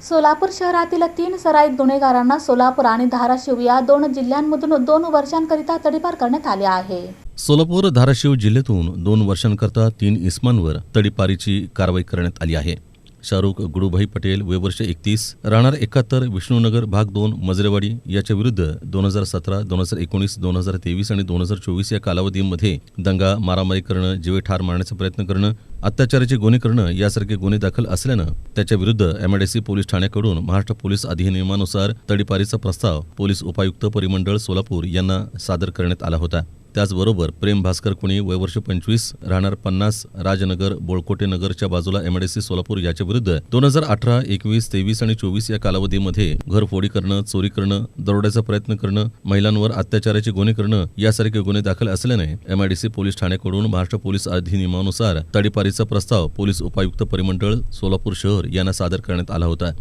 सोलापूर शहरातील 3 सराईत गुन्हेगारांना सोलापूर आणि धाराशिव या 2 जिल्ह्यांमधून 2 वर्षांकरिता तडीपार करण्यात आले आहे। सोलापूर धाराशिव जिल्ह्यातून 2 वर्षांकरता 3 इसमांवर तडीपारीची कारवाई करण्यात आली आहे। शाहरुख गुडूभाई पटेल वय वर्ष 31 राहणार 71 विष्णुनगर भाग 2 मजरेवाडी याच्या विरुद्ध 2017, 2019, 2023 आणि 2024 या कालावधीमध्ये दंगा, मारामारी करणं, जीवे ठार मारण्याचा प्रयत्न करणं, अत्याचाराचे गुन्हे करणं यासारखे गुन्हे दाखल असल्यानं त्याच्या विरुद्ध MIDC पोलीस ठाण्याकडून महाराष्ट्र पोलीस अधिनियमानुसार तडीपारीचा प्रस्ताव पोलीस उपायुक्त परिमंडळ सोलापूर यांना सादर करण्यात आला होता। त्याचबरोबर प्रेम भास्कर कुणी वय वर्ष 25 राहणार 50 राजनगर बोळकोटे नगरच्या बाजूला MIDC सोलापूर याच्या विरुद्ध 2018, 21, 23 आणि 24 या कालावधीमध्ये घरफोडी करणं, चोरी करणं, दरोड्याचा प्रयत्न करणं, महिलांवर अत्याचाराचे गुन्हे करणं यासारखे गुन्हे दाखल असल्याने MIDC पोलीस ठाण्याकडून महाराष्ट्र पोलीस अधिनियमानुसार तडीपारीचा प्रस्ताव पोलीस उपायुक्त परिमंडळ सोलापूर शहर यांना सादर करण्यात आला होता।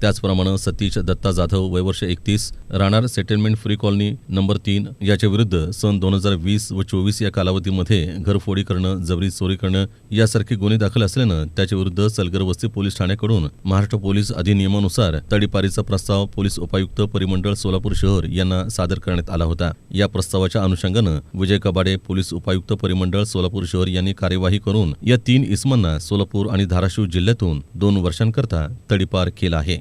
त्याचप्रमाणे सतीश दत्ता जाधव वय वर्ष 31 राहणार सेटलमेंट फ्री कॉलनी नंबर 3 याच्या विरुद्ध सन 2020 व 24 या कालावधीमध्ये घरफोडी करणं, जबरी चोरी करणं यासारखे गुन्हे दाखल असल्यानं त्याच्या विरुद्ध सलगर वस्ती पोलीस ठाण्याकडून महाराष्ट्र पोलीस अधिनियमानुसार तडीपारीचा प्रस्ताव पोलीस उपायुक्त परिमंडळ सोलापूर शहर यांना सादर करण्यात आला होता। या प्रस्तावाच्या अनुषंगानं विजय कबाडे पोलीस उपायुक्त परिमंडळ सोलापूर शहर यांनी कार्यवाही करून या 3 इसमांना सोलापूर आणि धाराशिव जिल्ह्यातून 2 वर्षांकरता तडीपार केला आहे।